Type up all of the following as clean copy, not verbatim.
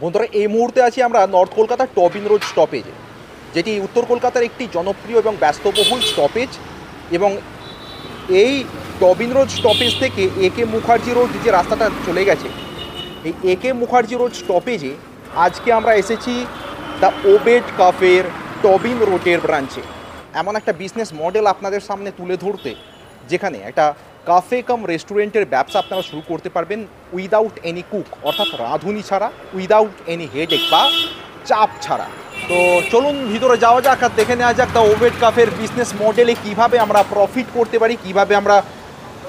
বন্ধুরা এই মুহূর্তে আছি আমরা নর্থ কলকাতার টবিন রোড স্টপেজে, যেটি উত্তর কলকাতার একটি জনপ্রিয় এবং ব্যস্তবহুল স্টপেজ। এবং এই টবিন রোড স্টপেজ থেকে একে মুখার্জি রোড যে রাস্তাটা চলে গেছে, এই একে মুখার্জি রোড স্টপেজে আজকে আমরা এসেছি দ্য ওবেড কাফের টবিন রোডের ব্রাঞ্চে। এমন একটা বিজনেস মডেল আপনাদের সামনে তুলে ধরতে, যেখানে একটা কাফে কাম রেস্টুরেন্টের ব্যবসা আপনারা শুরু করতে পারবেন উইদাউট এনি কুক, অর্থাৎ রাঁধুনি ছাড়া, উইদাউট এনি হেডেক বা চাপ ছাড়া। তো চলুন ভিতরে যাওয়া যাক আর দেখে নেওয়া যাক দ্য ওবেড কাফের বিজনেস মডেলে কীভাবে আমরা প্রফিট করতে পারি, কীভাবে আমরা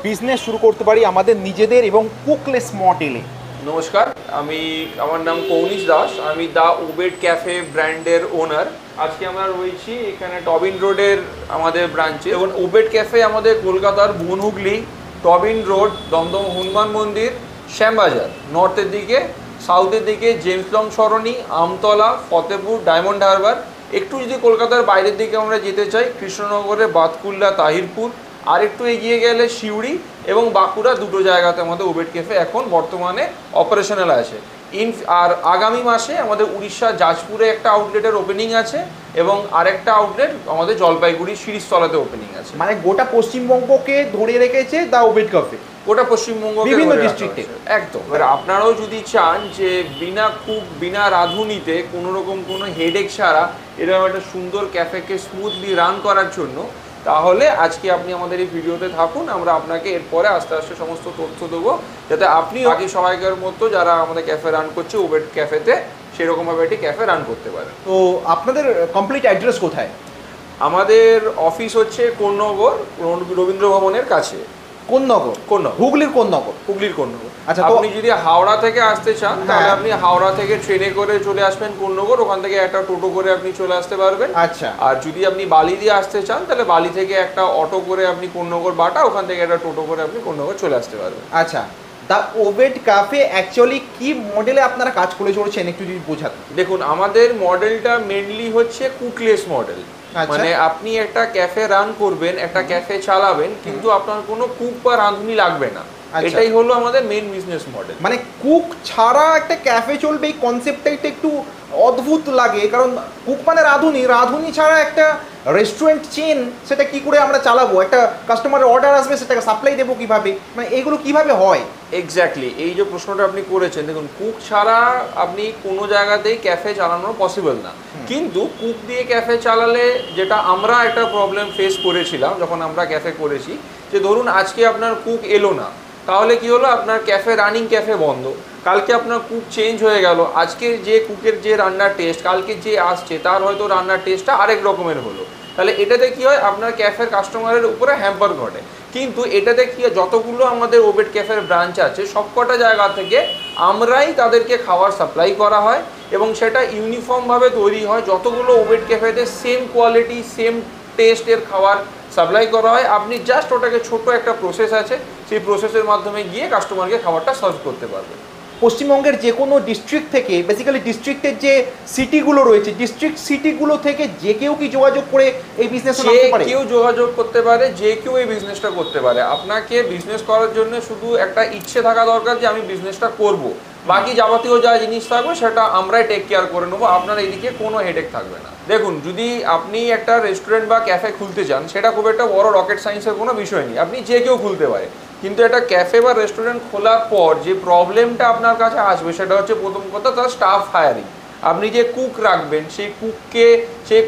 বিজনেস শুরু করতে পারি আমাদের নিজেদের এবং কুকলেস মডেলে। নমস্কার, আমার নাম কৌনিশ দাস। আমি দ্য ওবেড ক্যাফে ব্র্যান্ডের ওনার। আজকে আমরা রয়েছি এখানে টবিন রোডের আমাদের ব্রাঞ্চে। এবং ওবেড ক্যাফে আমাদের কলকাতার বনহুগলি, টবিন রোড, দমদম হনুমান মন্দির, শ্যামবাজার, নর্থের দিকে, সাউথের দিকে জেমস লং সরণি, আমতলা, ফতেপুর, ডায়মন্ড হারবার। একটু যদি কলকাতার বাইরের দিকে আমরা যেতে চাই, কৃষ্ণনগরে বাতকুল্লা, তাহিরপুর, আর একটু এগিয়ে গেলে সিউড়ি এবং বাঁকুড়া, দুটো জায়গাতে আমাদের ওবেড ক্যাফে এখন বর্তমানে অপারেশনাল আছে। আর আগামী মাসে আমাদের উড়িষ্যা জাজপুরে একটা আউটলেটের ওপেনিং আছে এবং আরেকটা আউটলেট আমাদের জলপাইগুড়ি শিরিষতলাতে ওপেনিং আছে। মানে গোটা পশ্চিমবঙ্গকে ধরে রেখেছে দ্য ওবেড ক্যাফে, গোটা পশ্চিমবঙ্গ বিভিন্ন ডিস্ট্রিক্টে। একদম। এবার আপনারাও যদি চান যে বিনা কুক, বিনা রাঁধুনিতে, কোনো রকম কোনো হেডেক ছাড়া এরকম একটা সুন্দর ক্যাফেকে স্মুথলি রান করার জন্য, তাহলে আজকে আপনি আমাদের এই ভিডিওতে থাকুন। আমরা আপনাকে এরপরে আস্তে আস্তে সমস্ত তথ্য দেবো, যাতে আপনি বাকি সবাইকার মতো যারা আমাদের ক্যাফে রান করছে ওবেড ক্যাফেতে, সেরকমভাবে একটি ক্যাফে রান করতে পারে। তো আপনাদের কমপ্লিট অ্যাড্রেস কোথায়? আমাদের অফিস হচ্ছে কোন্নগর, রবীন্দ্র ভবনের কাছে। কোন্নগর? হুগলির কোন্নগর? হুগলির কোন্নগর। আচ্ছা, আপনি যদি হাওড়া থেকে আসতে চান তাহলে আপনি হাওড়া থেকে ট্রেনে করে চলে আসবেন কোন্নগর, ওখান থেকে একটা টোটো করে আপনি চলে আসতে পারবেন। আচ্ছা। আর যদি আপনি বালি দিয়ে আসতে চান তাহলে বালি থেকে একটা অটো করে আপনি কোন্নগর বাটা, ওখান থেকে একটা টোটো করে আপনি কোন্নগর চলে আসতে পারবেন। আচ্ছা, দ্য ওবেড ক্যাফে অ্যাকচুয়ালি কি মডেলে আপনারা কাজ করে চলেছেন একটু যদি বোঝাতে। দেখুন, আমাদের মডেলটা মেনলি হচ্ছে কুকলেস মডেল। মানে আপনি একটা ক্যাফে রান করবেন, একটা ক্যাফে চালাবেন, কিন্তু আপনার কোনো কুক বা রাঁধুনি লাগবে না। এটাই হলো আমাদের মেন বিজনেস মডেল। মানে কুক ছাড়া একটা ক্যাফে চলবে, এই কনসেপ্টটা একটু অদ্ভুত লাগে, কারণ কুক মানে রাঁধুনি, রাঁধুনি ছাড়া একটা রেস্টুরেন্ট চেন সেটা কি করে আমরা চালাবো? একটা কাস্টমারের অর্ডার আসবে, সেটাকে সাপ্লাই দেবো কিভাবে? মানে এগুলো কিভাবে হয়? এক্স্যাক্টলি, এই যে প্রশ্নটা আপনি করেছেন, দেখুন কুক ছাড়া আপনি কোনো জায়গাতেই ক্যাফে চালানো পসিবল না। কিন্তু কুক দিয়ে ক্যাফে চালালে যেটা আমরা একটা প্রবলেম ফেস করেছিলাম যখন আমরা ক্যাফে করেছি, যে ধরুন আজকে আপনার কুক এলো না, তাহলে কি হলো, আপনার ক্যাফে রানিং ক্যাফে বন্ধ। কালকে আপনার কুক চেঞ্জ হয়ে গেল, আজকে যে কুকের যে রান্নার টেস্ট, কালকে যে আসছে তার হয়তো রান্নার টেস্টটা আরেক রকমের হলো। তাহলে এটাতে কি হয়, আপনার ক্যাফের কাস্টমারের উপরে হ্যাম্পার ঘটে। কিন্তু এটাতে কি হয়, যতগুলো আমাদের ওবেড ক্যাফের ব্রাঞ্চ আছে সবকটা জায়গা থেকে আমরাই তাদেরকে খাবার সাপ্লাই করা হয় এবং সেটা ইউনিফর্মভাবে তৈরি হয়। যতগুলো ওবেড ক্যাফেতে সেম কোয়ালিটি, সেম টেস্টের খাবার সাপ্লাই করা হয়। আপনি জাস্ট ওটাকে ছোট একটা প্রসেস আছে, সেই প্রসেসের মাধ্যমে গিয়ে কাস্টমারকে খাবারটা সার্ভ করতে পারবেন। পশ্চিমবঙ্গের যে কোনো ডিস্ট্রিক্ট থেকে, বেসিক্যালি ডিস্ট্রিক্টের যে সিটিগুলো রয়েছে, ডিস্ট্রিক্ট সিটিগুলো থেকে যে কেউ কি যোগাযোগ করে এই বিজনেস করতে পারে? কেউ যোগাযোগ করতে পারে, যে কেউ এই বিজনেসটা করতে পারে। আপনাকে বিজনেস করার জন্য শুধু একটা ইচ্ছে থাকা দরকার যে আমি বিজনেসটা করব। বাকি যাবতীয় যা জিনিস থাকবে সেটা আমরাই টেক কেয়ার করে নেবো, আপনার এদিকে কোনো হেডেক থাকবে না। দেখুন, যদি আপনি একটা রেস্টুরেন্ট বা ক্যাফে খুলতে চান, সেটা খুব একটা বড় রকেট সায়েন্সের কোনো বিষয় নেই, আপনি যে কেউ খুলতে পারে। কিন্তু একটা ক্যাফে বা রেস্টুরেন্ট খোলার পর যে প্রবলেমটা আপনার কাছে আসবে সেটা হচ্ছে, প্রথম কথা, তার স্টাফ হায়ারিং। আপনি যে কুক রাখবেন, সেই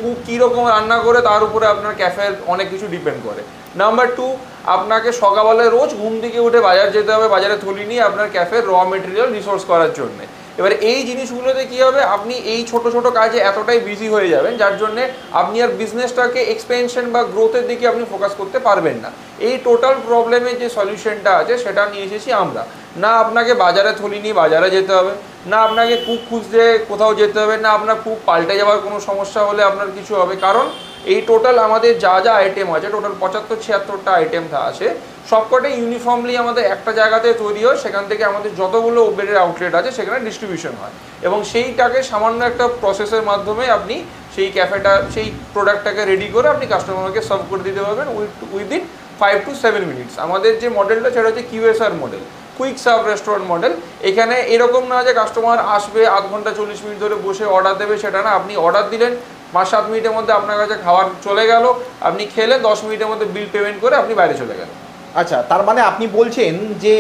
কুক কীরকম রান্না করে তার উপরে আপনার ক্যাফের অনেক কিছু ডিপেন্ড করে। নাম্বার 2, আপনাকে সকালবেলায় রোজ ঘুম থেকে উঠে বাজার যেতে হবে, বাজারে থলি নিয়ে আপনার ক্যাফের র মেটেরিয়াল রিসোর্স করার জন্য। এবার এই জিনিসগুলোতে কী হবে, আপনি এই ছোট ছোট কাজে এতটাই বিজি হয়ে যাবেন যার জন্যে আপনি আর বিজনেসটাকে এক্সপেনশন বা গ্রোথের দিকে আপনি ফোকাস করতে পারবেন না। এই টোটাল প্রবলেমের যে সলিউশনটা আছে সেটা নিয়ে এসেছি আমরা। না আপনাকে বাজারে থলি নিয়ে বাজারে যেতে হবে, না আপনাকে কুক খুঁজতে কোথাও যেতে হবে, না আপনার কুক পাল্টে যাওয়ার কোনো সমস্যা হলে আপনার কিছু হবে। কারণ এই টোটাল আমাদের যা যা আইটেম আছে, টোটাল 75-76টা আইটেম আছে, সবকটাই ইউনিফর্মলি আমাদের একটা জায়গাতে তৈরি হয়। সেখান থেকে আমাদের যতগুলো ওবেডের আউটলেট আছে সেখানে ডিস্ট্রিবিউশন হয় এবং সেইটাকে সামান্য একটা প্রসেসের মাধ্যমে আপনি সেই ক্যাফেটা, সেই প্রোডাক্টটাকে রেডি করে আপনি কাস্টমারকে সার্ভ করে দিতে পারবেন উইদিন 5 to 7 মিনিটস। আমাদের যে মডেলটা সেটা হচ্ছে QSR model, quick serve restaurant model. এখানে এরকম না যে কাস্টমার আসবে আধ ঘন্টা 40 মিনিট ধরে বসে অর্ডার দেবে, সেটা না। আপনি অর্ডার দিলেন, 5-7 মিনিটের মধ্যে আপনার কাছে খাবার চলে গেল, আপনি খেলেন, 10 মিনিটের মধ্যে বিল পেমেন্ট করে আপনি বাইরে চলে গেলেন। আচ্ছা, তার মানে আপনি বলছেন যে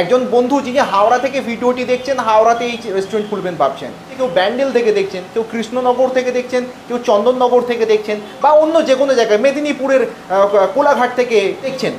একজন বন্ধু যিনি হাওড়া থেকে ভিডিওটি দেখছেন, হাওড়াতে এই রেস্টুরেন্ট খুলবেন ভাবছেন, কেউ ব্যান্ডেল থেকে দেখছেন, কেউ কৃষ্ণনগর থেকে দেখছেন, কেউ চন্দননগর থেকে দেখছেন, বা অন্য যে কোনো জায়গায় মেদিনীপুরের কোলাঘাট থেকে দেখছেন,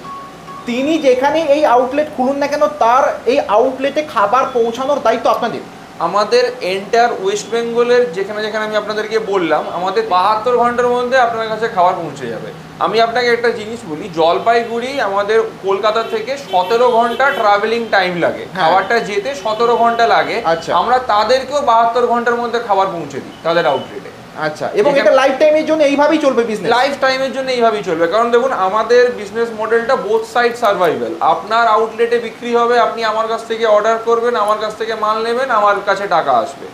তিনি যেখানে এই আউটলেট খুলুন না কেন তার এই আউটলেটে খাবার পৌঁছানোর দায়িত্ব আপনাদের। আমাদের এন্টার ওয়েস্ট বেঙ্গলের যেখানে যেখানে আমি আপনাদেরকে বললাম, আমাদের 72 ঘন্টার মধ্যে আপনার কাছে খাবার পৌঁছে যাবে। আমি আপনাকে একটা জিনিস বলি, জলপাইগুড়ি আমাদের কলকাতা থেকে 17 ঘন্টা ট্রাভেলিং টাইম লাগে, খাবারটা যেতে 17 ঘন্টা লাগে। আমরা তাদেরকেও 72 ঘন্টার মধ্যে খাবার পৌঁছে দিই তাদের আউটলেটে। আচ্ছা, এবং এটা লাইফ টাইমের জন্য এইভাবেই চলবে বিজনেস? লাইফ টাইমের জন্য এইভাবেই চলবে, কারণ দেখুন আমাদের বিজনেস মডেলটা বোথ সাইড সার্ভাইভাল। আপনার আউটলেটে বিক্রি হবে, আপনি আমার কাছ থেকে অর্ডার করবেন, আমার কাছ থেকে মাল নেবেন, আমার কাছে টাকা আসবে।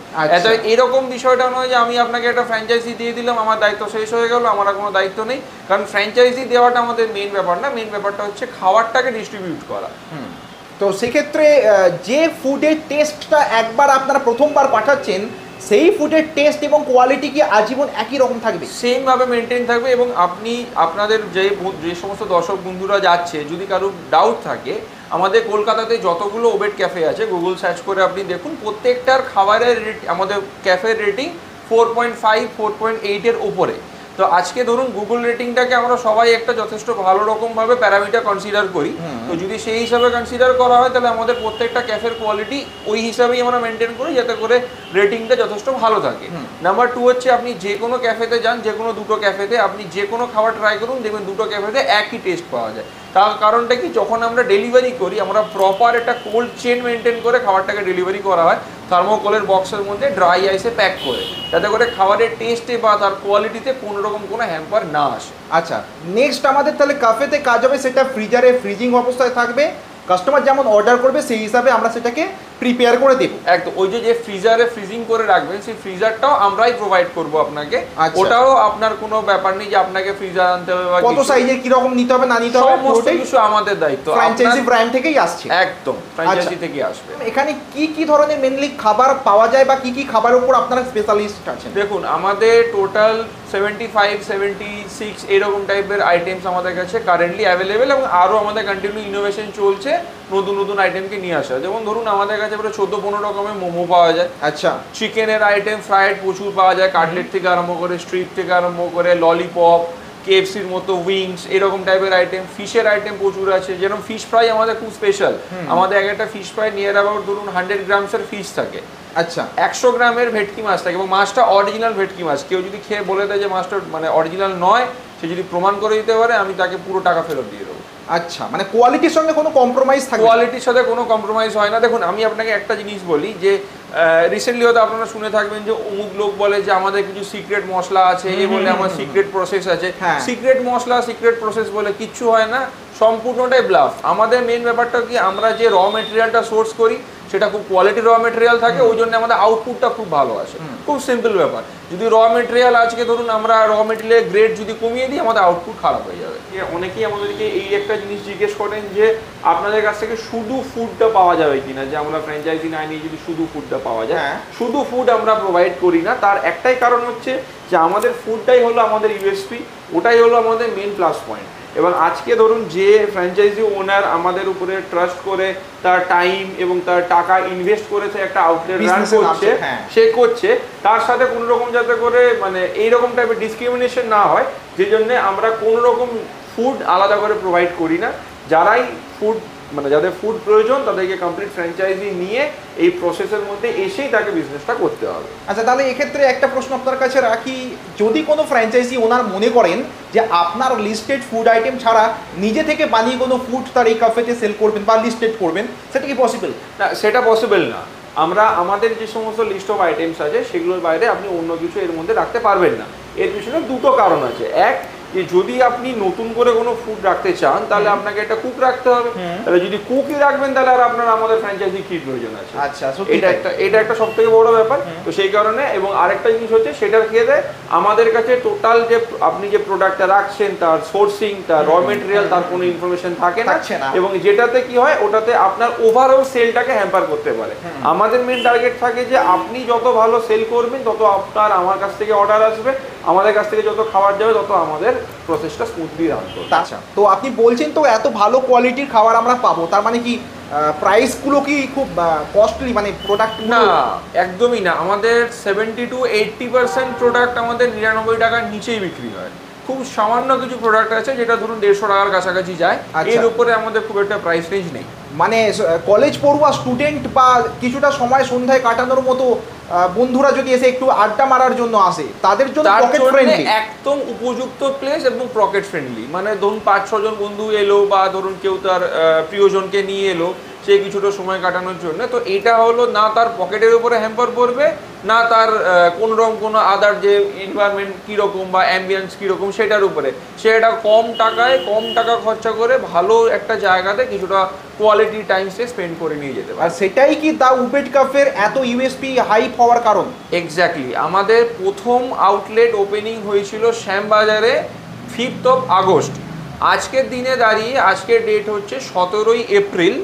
এরকম বিষয়টা নয় যে আমি আপনাকে একটা ফ্র্যাঞ্চাইজি দিয়ে দিলাম, আমার দায়িত্ব শেষ হয়ে গেল, আমার কোনো দায়িত্ব নেই। কারণ ফ্র্যাঞ্চাইজি দেওয়াটা আমাদের মেইন ব্যাপার না, মেইন ব্যাপারটা হচ্ছে খাবারটাকে ডিস্ট্রিবিউট করা। তো সেক্ষেত্রে যে ফুডের টেস্টটা একবার আপনারা প্রথমবার পাঠাচ্ছেন, সেই ফুডের টেস্ট এবং কোয়ালিটি কি আজীবন একই রকম থাকবে? সেম ভাবে মেনটেন থাকবে। এবং আপনি আপনাদের যে সমস্ত দর্শক বন্ধুরা যাচ্ছে, যদি কারো ডাউট থাকে, আমাদের কলকাতাতে যতগুলো ওবেট ক্যাফে আছে গুগল সার্চ করে আপনি দেখুন, প্রত্যেকটার খাবারের আমাদের ক্যাফের রেটিং 4.5 4.8 এর উপরে। তো আজকে ধরুন গুগল রেটিংটাকে আমরা সবাই একটা যথেষ্ট ভালো রকমভাবে প্যারামিটার কনসিডার করি। তো যদি সেই হিসাবে কনসিডার করা হয়, তাহলে আমাদের প্রত্যেকটা ক্যাফের কোয়ালিটি ওই হিসাবেই আমরা মেনটেন করি, যাতে করে রেটিংটা যথেষ্ট ভালো থাকে। নাম্বার 2 হচ্ছে, আপনি যে কোনো ক্যাফেতে যান, যে কোনো দুটো ক্যাফেতে আপনি যে কোনো খাবার ট্রাই করুন, দেখবেন দুটো ক্যাফেতে একই টেস্ট পাওয়া যায়। তার কারণটা কি, যখন আমরা ডেলিভারি করি আমরা প্রপার একটা কোল্ড চেন মেনটেন করে খাবারটাকে ডেলিভারি করা হয়, থার্মোকলের বক্সের মধ্যে ড্রাই আইসে প্যাক করে, যাতে করে খাবারের টেস্টে বা তার কোয়ালিটিতে কোনো রকম কোনো হ্যাম্পার না আসে। আচ্ছা, নেক্সট আমাদের তাহলে কাফেতে কাজ হবে, সেটা ফ্রিজারে ফ্রিজিং অবস্থায় থাকবে, কাস্টমার যেমন অর্ডার করবে সেই হিসাবে আমরা সেটাকে প্রিপেয়ার করে দেব। একদম, ওই যে ফ্রিজারে ফ্রিজিং করে রাখবেন, সেই ফ্রিজারটাও আমরাই প্রোভাইড করব আপনাকে। ওটাও আপনার কোনো ব্যাপার নেই যে আপনাকে ফ্রিজার আনতে হবে বা কত সাইজের কি রকম নিতে হবে না নিতে হবে, সমস্ত কিছু আমাদের দায়িত্ব। ফ্র্যাঞ্চাইজি ব্র্যান্ড থেকেই আসছে। একদম, ফ্র্যাঞ্চাইজি থেকে আসবে। এখানে কি কি ধরনের মেনলি খাবার পাওয়া যায় বা কি কি খাবারের উপর আপনারা স্পেশালিস্ট আছেন? দেখুন, আমাদের টোটাল 75-76 এরকম টাইপের আইটেমস আমাদের কাছে কারেন্টলি অ্যাভেলেবেল, এবং আরও আমাদের কন্টিনিউ ইনোভেশন চলছে নতুন নতুন আইটেমকে নিয়ে আসা। যেমন ধরুন আমাদের কাছে প্রায় 14-15 রকমের মোমো পাওয়া যায়। আচ্ছা, চিকেনের আইটেম ফ্রাইড প্রচুর পাওয়া যায়, কাটলেট থেকে আরম্ভ করে স্ট্রিপ থেকে আরম্ভ করে ললিপপ, কেএফসির মতো উইংস, এরকম টাইপের আইটেম। ফিশের আইটেম প্রচুর আছে, যেরকম ফিশ ফ্রাই আমাদের খুব স্পেশাল। আমাদের একটা ফিশ ফ্রাই নিয়ার অ্যাবাউট ধরুন 100 গ্রামসের ফিশ থাকে। আচ্ছা, 100 গ্রামের ভেটকি মাছ থাকে, এবং মাছটা অরিজিনাল ভেটকি মাছ। কেউ যদি খেয়ে বলে দেয় যে মাছটা মানে অরিজিনাল নয়, সে যদি প্রমাণ করে দিতে পারে, আমি তাকে পুরো টাকা ফেরত দিয়ে দেবো। আচ্ছা, মানে কোয়ালিটির সঙ্গে কোনো কম্প্রোমাইজ থাকে? কোয়ালিটির সাথে কোনো কম্প্রোমাইজ হয় না। দেখুন, আমি আপনাকে একটা জিনিস বলি, যে রিসেন্টলি হয়তো আপনারা শুনে থাকবেন যে অমুক লোক বলে যে আমাদের কিছু সিক্রেট মশলা আছে, এ বলে আমার সিক্রেট প্রসেস আছে। সিক্রেট মশলা, সিক্রেট প্রসেস বলে কিচ্ছু হয় না, সম্পূর্ণটাই ব্লাফ। আমাদের মেন ব্যাপারটা কি, আমরা যে র মেটেরিয়ালটা সোর্স করি সেটা খুব কোয়ালিটি র মেটেরিয়াল থাকে, ওই জন্য আমাদের আউটপুটটা খুব ভালো আসে। খুব সিম্পল ব্যাপার। যদি র মেটেরিয়াল আজকে ধরুন আমরা র মেটেরিয়ালের গ্রেড যদি কমিয়ে দিই, আমাদের আউটপুট খারাপ হয়ে যাবে। অনেকেই আমাদেরকে এই একটা জিনিস জিজ্ঞেস করেন যে আপনাদের কাছ থেকে শুধু ফুডটা পাওয়া যাবে কিনা, যে আমরা ফ্র্যাঞ্চাইজি না নিয়ে যদি শুধু ফুডটা পাওয়া যায়। শুধু ফুড আমরা প্রোভাইড করি না, তার একটাই কারণ হচ্ছে যে আমাদের ফুডটাই হলো আমাদের ইউএসপি, ওটাই হলো আমাদের মেন প্লাস পয়েন্ট। এবং আজকে ধরুন যে ফ্র্যাঞ্চাইজি ওনার আমাদের উপরে ট্রাস্ট করে তার টাইম এবং তার টাকা ইনভেস্ট করেছে একটা আউটলেট রান করছে, সে করছে, তার সাথে কোনো রকম যাতে করে মানে এইরকম টাইপের ডিসক্রিমিনেশন না হয়, যে জন্য আমরা কোনো রকম ফুড আলাদা করে প্রোভাইড করি না। যারাই ফুড মানে যাদের ফুড প্রয়োজন, তাদেরকে কমপ্লিট ফ্র্যাঞ্চাইজি নিয়ে এই প্রসেসের মধ্যে এসেই তাকে বিজনেসটা করতে হবে। আচ্ছা, তাহলে এক্ষেত্রে একটা প্রশ্ন আপনার কাছে রাখি, যদি কোনো ফ্র্যাঞ্চাইজি ওনার মনে করেন যে আপনার লিস্টেড ফুড আইটেম ছাড়া নিজে থেকে বানিয়ে কোনো ফুড তার এই ক্যাফেতে সেল করবেন বা লিস্টেড করবেন, সেটা কি পসিবল? না, সেটা পসিবল না। আমরা আমাদের যে সমস্ত লিস্ট অফ আইটেমস আছে সেগুলোর বাইরে আপনি অন্য কিছু এর মধ্যে রাখতে পারবেন না। এর পিছনে দুটো কারণ আছে। এক, যে যদি আপনি নতুন করে কোনো ফুড রাখতে চান তাহলে আপনাকে একটা কুক রাখতে হবে, তাহলে যদি কুকই রাখবেন তাহলে আর আপনার আমাদের ফ্র্যাঞ্চাইজি কি প্রয়োজন আছে? আচ্ছা, এটা একটা সব থেকে বড় ব্যাপার। তো সেই কারণে, এবং আরেকটা জিনিস হচ্ছে সেটার ক্ষেত্রে আমাদের কাছে টোটাল যে আপনি যে প্রোডাক্টটা রাখছেন তার সোর্সিং, তার র মেটেরিয়াল, তার কোনো ইনফরমেশন থাকে না, এবং যেটাতে কি হয় ওটাতে আপনার ওভারঅল সেলটাকে হ্যাম্পার করতে পারে। আমাদের মেন টার্গেট থাকে যে আপনি যত ভালো সেল করবেন তত আপনার আমার কাছ থেকে অর্ডার আসবে, আমাদের কাছ থেকে যত খাবার যাবে তত আমাদের প্রসেসটা স্মুথলি রান করবে। আচ্ছা, তো আপনি বলছেন তো এত ভালো কোয়ালিটির খাবার আমরা পাবো, তার মানে কি প্রাইসগুলো কি খুব কস্টলি, মানে প্রোডাক্ট? না, একদমই না। আমাদের 70 to 80% প্রোডাক্ট আমাদের 99 টাকার নিচেই বিক্রি হয়। খুব সামান্য কিছু প্রোডাক্ট আছে যেটা ধরুন 150 টাকার কাছাকাছি যায়, এর উপরে আমাদের খুব একটা প্রাইস রেঞ্জ নেই। মানে কলেজ পড়ুয়া স্টুডেন্ট বা কিছুটা সময় সন্ধ্যায় কাটানোর মতো বন্ধুরা যদি এসে একটু আড্ডা মারার জন্য আসে তাদের জন্য পকেট ফ্রেন্ডলি, একদম উপযুক্ত প্লেস এবং পকেট ফ্রেন্ডলি। মানে ধরুন 5-6 জন বন্ধু এলো বা ধরুন কেউ তার প্রিয়জনকে নিয়ে এলো সে কিছুটা সময় কাটানোর জন্য, তো এটা হলো না তার পকেটের উপরে হ্যাম্পার পড়বে, না তার কোনোরকম কোনো আদার যে এনভায়রনমেন্ট কীরকম বা অ্যাম্বিয়েন্স কীরকম সেটার উপরে। সেটা কম টাকা খরচা করে ভালো একটা জায়গাতে কিছুটা কোয়ালিটি টাইম স্পেন্ড করে নিয়ে যেতে পারে। আর সেটাই কি দা উবেট ক্যাফের এত ইউএসপি হাইপ হওয়ার কারণ? এক্স্যাক্টলি। আমাদের প্রথম আউটলেট ওপেনিং হয়েছিল শ্যামবাজারে 5th of August। আজকের দিনে দাঁড়িয়ে, আজকের ডেট হচ্ছে 17ই এপ্রিল,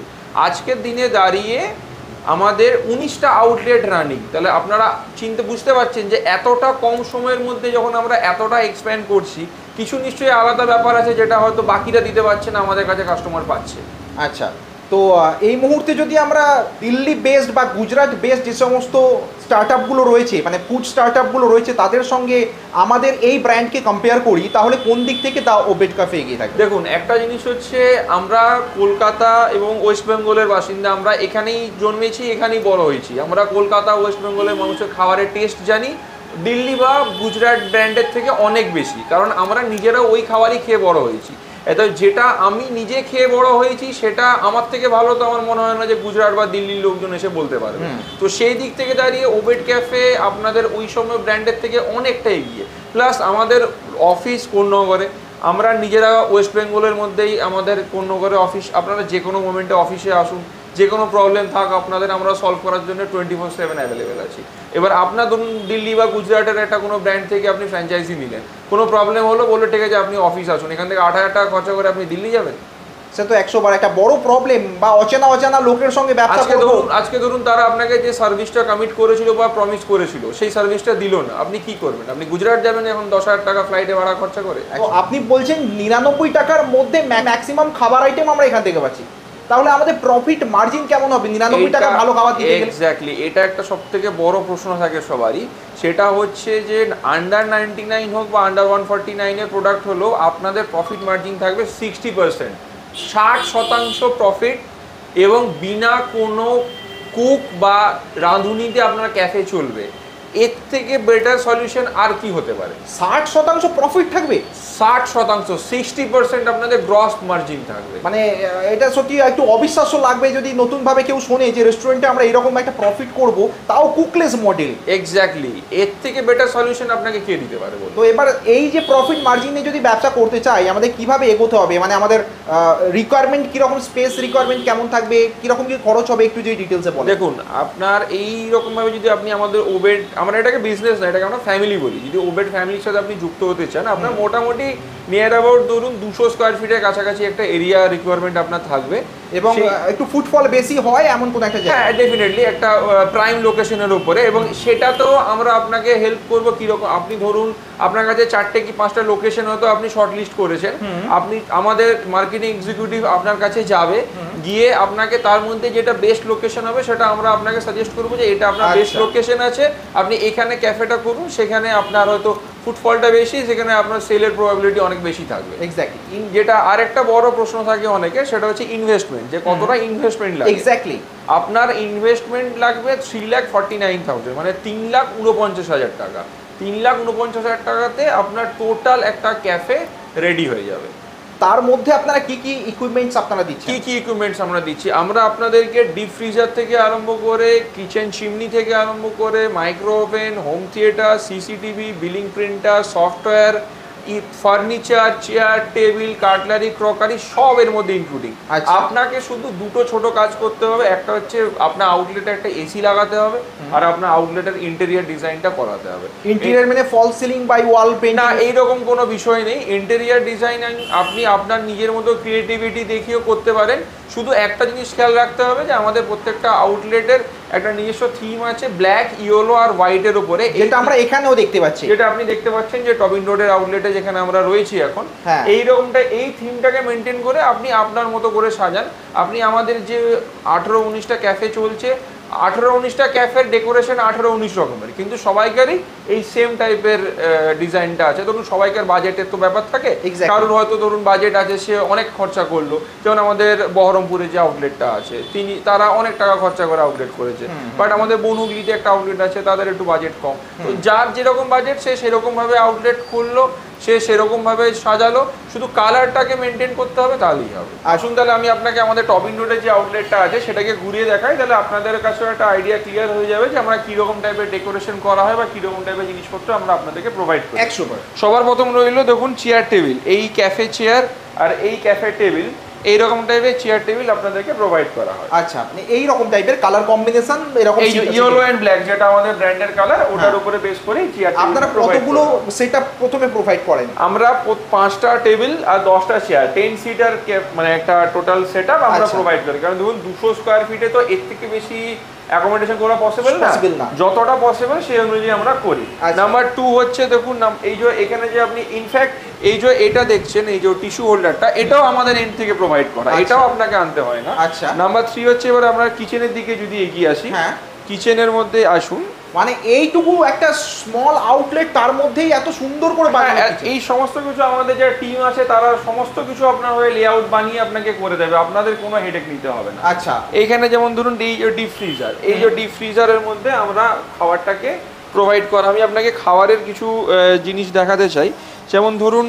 আজকের দিনে দাঁড়িয়ে আমাদের 19টা আউটলেট রানিং। তাহলে আপনারা বুঝতে পারছেন যে এতটা কম সময়ের মধ্যে যখন আমরা এতটা এক্সপ্যান্ড করছি, কিছু নিশ্চয়ই আলাদা ব্যাপার আছে যেটা হয়তো বাকিরা দিতে পারছে না, আমাদের কাছে কাস্টমার পাচ্ছে। আচ্ছা, তো এই মুহূর্তে যদি আমরা দিল্লি বেসড বা গুজরাট বেসড যে সমস্ত স্টার্টআপগুলো রয়েছে, মানে ফুড স্টার্টআপগুলো রয়েছে, তাদের সঙ্গে আমাদের এই ব্র্যান্ডকে কম্পেয়ার করি, তাহলে কোন দিক থেকে দা উবেট ক্যাফে এগিয়ে থাকে? দেখুন, একটা জিনিস হচ্ছে আমরা কলকাতা এবং ওয়েস্ট বেঙ্গলের বাসিন্দা, আমরা এখানেই জন্মেছি, এখানেই বড় হয়েছি। আমরা কলকাতা ওয়েস্ট বেঙ্গলের মানুষের খাবারের টেস্ট জানি দিল্লি বা গুজরাট ব্র্যান্ডের থেকে অনেক বেশি, কারণ আমরা নিজেরা ওই খাবারই খেয়ে বড় হয়েছি। এত যেটা আমি নিজে খেয়ে বড় হয়েছি সেটা আমার থেকে ভালো তো আমার মনে হয় না যে গুজরাট বা দিল্লির লোকজন এসে বলতে পারবে। তো সেই দিক থেকে দাঁড়িয়ে উবেট ক্যাফে আপনাদের ওই সময় ব্র্যান্ডের থেকে অনেকটা এগিয়ে। প্লাস আমাদের অফিস কোন্নগরে, আমরা নিজেরা ওয়েস্ট বেঙ্গলের মধ্যেই আমাদের কোন্নগরে অফিস। আপনারা যে কোনো মোমেন্টে অফিসে আসুন, যে কোনো প্রবলেম থাক আপনাদের, আমরা সলভ করার জন্য 24/7 অ্যাভেলেবেল আছি। এবার আপনার ধরুন দিল্লি বা গুজরাটের একটা কোনো ব্র্যান্ড থেকে আপনি ফ্র্যাঞ্চাইজি নিলেন, কোনো প্রবলেম হলো, বলে ঠিক আছে আপনি অফিস আসুন, এখান থেকে 8,000 টাকা খরচা করে আপনি দিল্লি যাবেন? সে তো 100 বার একটা বড় প্রবলেম, বা অচেনা লোকের সঙ্গে ব্যবসা করব। আজকে ধরুন তারা আপনাকে যে সার্ভিসটা কমিট করেছিল বা প্রমিস করেছিল সেই সার্ভিসটা দিল না, আপনি কি করবেন? আপনি গুজরাট যাবেন এখন 10,000 টাকা ফ্লাইটে ভাড়া খরচা করে? আপনি বলছেন 99 টাকার মধ্যে ম্যাক্সিমাম খাবার আইটেম আমরা এখান থেকে পাচ্ছি, তাহলে আমাদের প্রফিট মার্জিন কেমন হবে 99 টাকা ভালো খাবার দিতে গেলে? এক্স্যাক্টলি, এটা একটা সবথেকে বড় প্রশ্ন থাকে সবারই। সেটা হচ্ছে যে আন্ডার 99 হোক বা আন্ডার 149 এর প্রোডাক্ট হলো আপনাদের প্রফিট মার্জিন থাকবে 60%, 60% প্রফিট, এবং বিনা কোনো কুক বা রাঁধুনিতে আপনার ক্যাফে চলবে। এর থেকে বেটার সলিউশন আর কি হতে পারে? 60% প্রফিট থাকবে? 60%, 60% আপনাদের গ্রস মার্জিন থাকবে। মানে এটা সত্যি একটু অবিশ্বাস্য লাগবে যদি নতুনভাবে কেউ শোনে যে রেস্টুরেন্টে আমরা এরকম একটা প্রফিট করব, তাও কুকলেস মডেল। এক্স্যাক্টলি, এর থেকে বেটার সলিউশন আপনাকে কে দিতে পারে বলুন? তো এবার এই যে প্রফিট মার্জিনে যদি ব্যবসা করতে চাই আমাদের কিভাবে এগোতে হবে, মানে আমাদের রিকোয়ারমেন্ট কীরকম, স্পেস রিকোয়ারমেন্ট কেমন থাকবে, কীরকম কি খরচ হবে, একটু যদি ডিটেলসে বলেন। দেখুন, আপনার এই রকমভাবে যদি আপনি আমাদের উবেট, আমরা এটাকে বিজনেস না, এটাকে আমরা ফ্যামিলি বলি, যদি উবেট ফ্যামিলির সাথে আপনি যুক্ত হতে চান, আপনার মোটামুটি নিয়ার অ্যাবাউট ধরুন 200 স্কোয়ার ফিটের কাছাকাছি একটা এরিয়া রিকোয়ারমেন্ট আপনার থাকবে, এবং একটু ফুটফল বেশি হয় এমন কোন একটা জায়গা। হ্যাঁ, ডেফিনেটলি একটা প্রাইম লোকেশনের উপরে, এবং সেটা তো আমরা আপনাকে হেল্প করবো কীরকম। আপনি ধরুন আপনার কাছে 4টে কি 5টা লোকেশন হয়তো আপনি শর্ট লিস্ট করেছেন, আপনি আমাদের মার্কেটিং এক্সিকিউটিভ আপনার কাছে যাবে, গিয়ে আপনাকে তার মধ্যে যেটা বেস্ট লোকেশন হবে সেটা আমরা আপনাকে সাজেস্ট করবো যে এটা আপনার বেস্ট লোকেশন আছে, আপনি এখানে ক্যাফেটা করুন, সেখানে আপনার হয়তো ফুটফলটা বেশি, সেখানে আপনার সেলের প্রবাবিলিটি অনেক বেশি থাকবে। এক্স্যাক্টলি। যেটা আরেকটা বড় প্রশ্ন থাকে অনেকে, সেটা হচ্ছে ইনভেস্টমেন্ট, যে কতটা ইনভেস্টমেন্ট লাগবে। এক্স্যাক্টলি, আপনার ইনভেস্টমেন্ট লাগবে 3,49,000, মানে 3,49,000 টাকা। 3,49,000 টাকাতে আপনার টোটাল একটা ক্যাফে রেডি হয়ে যাবে। তার মধ্যে আপনারা কি কি ইকুইপমেন্টস আপনারা দিচ্ছেন? কি ইকুইপমেন্টস আমরা দিচ্ছি? আমরা আপনাদেরকে ডিপ ফ্রিজার থেকে আরম্ভ করে, কিচেন চিমনি থেকে আরম্ভ করে, micro oven, home theatre, CCTV, billing printer, software, furniture, chair, table, cutlery, crockery সব এর মধ্যে ইনক্লুডিং। আপনাকে শুধু দুটো ছোট কাজ করতে হবে, একটা হচ্ছে আপনার আউটলেটে একটা এসি লাগাতে হবে, আর আপনার আউটলেটের ইন্টেরিয়ার ডিজাইনটা করাতে হবে। ইন্টেরিয়ার মানে ফল সিলিং বাই ওয়াল পেইন্ট না, এইরকম কোনো বিষয় নেই। ইন্টেরিয়ার ডিজাইন আপনি আপনার নিজের মতো ক্রিয়েটিভিটি দেখিয়েও করতে পারেন। শুধু একটা জিনিস খেয়াল রাখতে হবে যে আমাদের প্রত্যেকটা আউটলেটের একটা নিজস্ব থিম আছে, ব্ল্যাক, ইয়েলো আর হোয়াইটের উপরে, যেটা আমরা এখানেও দেখতে পাচ্ছি, যেটা আপনি দেখতে পাচ্ছেন যে টবিন রোডের আউটলেটে যেখানে আমরা রয়েছি এখন, হ্যাঁ। এইরকমটা, এই থিমটাকে মেনটেন করে আপনি আপনার মতো করে সাজান। আপনি আমাদের যে 18-19টা ক্যাফে চলছে, 18-19টা ক্যাফের ডেকোরেশন 18-19 রকমের, কিন্তু সবাইকারই এই সেম টাইপের ডিজাইনটা আছে। ধরুন সবাইকার বাজেটের তো ব্যাপার থাকে, কারোর হয়তো ধরুন বাজেট আছে, সে অনেক খরচা করলো, যেমন আমাদের বহরমপুরে যে আউটলেটটা আছে তারা অনেক টাকা খরচা করে আউটলেট করেছে, বাট আমাদের বনহুগলিতে একটা আউটলেট আছে, তাদের একটু বাজেট কম। তো যার যেরকম বাজেট সে সেরকমভাবে আউটলেট খুললো, সে সেরকমভাবে সাজালো, শুধু কালারটাকে মেনটেন করতে হবে, তাহলেই হবে। আসুন তাহলে আমি আপনাকে আমাদের টবিন রোডে যে আউটলেটটা আছে সেটাকে ঘুরিয়ে দেখাই, তাহলে আপনাদের কাছে একটা আইডিয়া ক্লিয়ার হয়ে যাবে যে আমরা কীরকম টাইপের ডেকোরেশন করা হয় বা কীরকম টাইপের জিনিসপত্র আমরা আপনাদেরকে প্রোভাইড করি। 100%। সবার প্রথম রইল দেখুন চেয়ার টেবিল, এই ক্যাফে চেয়ার আর এই ক্যাফে টেবিল, এইরকম টাইপের চেয়ার টেবিল আপনাদেরকে প্রোভাইড করা হয়। আচ্ছা, আপনি এই রকম টাইপের কালার কম্বিনেশন, এরকম এই ইয়েলো এন্ড ব্ল্যাক যেটা আমাদের ব্র্যান্ডের কালার, ওটার উপরে বেস করে চেয়ার টেবিল আপনারা কতগুলো সেটআপ প্রথমে প্রোভাইড করেন? আমরা 5টা টেবিল আর 10টা চেয়ার, 10 সিটার মানে একটা টোটাল সেটআপ আমরা প্রোভাইড করি। কারণ দেখুন 200 স্কয়ার ফিটে তো এর থেকে বেশি অ্যাকোমোডেশন করা পসিবল না, যতটা পসিবল সেই অনুযায়ী আমরা করি। নাম্বার 2 হচ্ছে দেখুন এই যে এখানে যে আপনি ইনফ্যাক্ট এই যে এটা দেখছেন, এই যে টিস্যু হোল্ডারটা, এটাও আমাদের এন্ড থেকে প্রোভাইড করা, এটাও আপনাকে আনতে হয় না। আচ্ছা। নাম্বার 3 হচ্ছে এবার আমরা কিচেনের দিকে যদি এগিয়ে আসি, কিচেনের মধ্যে আসুন। মানে এইটুকু একটা স্মল আউটলেট, তার মধ্যেই এত সুন্দর করে বানানো, এই সমস্ত কিছু আমাদের যে টিম আছে তারা সমস্ত কিছু আপনার হয়ে লেআউট বানিয়ে আপনাকে করে দেবে, আপনাদের কোনো হেডেক নিতে হবে না। আচ্ছা, এইখানে যেমন ধরুন এই যে ডিপ ফ্রিজার, এই যে ডিপ ফ্রিজারের মধ্যে আমরা খাবারটাকে প্রোভাইড করা। আমি আপনাকে খাবারের কিছু জিনিস দেখাতে চাই, যেমন ধরুন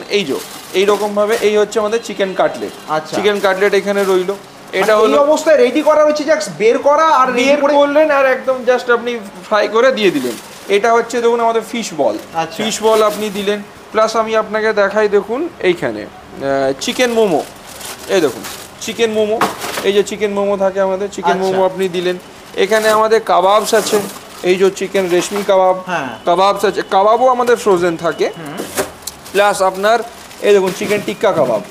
এইরকম ভাবে এই হচ্ছে আমাদের চিকেন কাটলেট। চিকেন কাটলেট এখানে রইলো, এটা হলো এই অবস্থায় রেডি করা হচ্ছে, জাস্ট বের করা আর বের করলেন আর একদম জাস্ট আপনি ফ্রাই করে দিয়ে দিলেন। এটা হচ্ছে দেখুন আমাদের ফিশ বল, ফিশ বল আপনি দিলেন। প্লাস আমি আপনাকে দেখাই, দেখুন এইখানে চিকেন মোমো, এই দেখুন চিকেন মোমো, এই যে চিকেন মোমো থাকে আমাদের, চিকেন মোমো আপনি দিলেন। এখানে আমাদের কাবাবস আছে, এই যে চিকেন রেশমি কাবাব, কাবাবস আছে, কাবাবও আমাদের ফ্রোজেন থাকে। প্লাস আপনার এই দেখুন চিকেন টিক্কা কাবাব,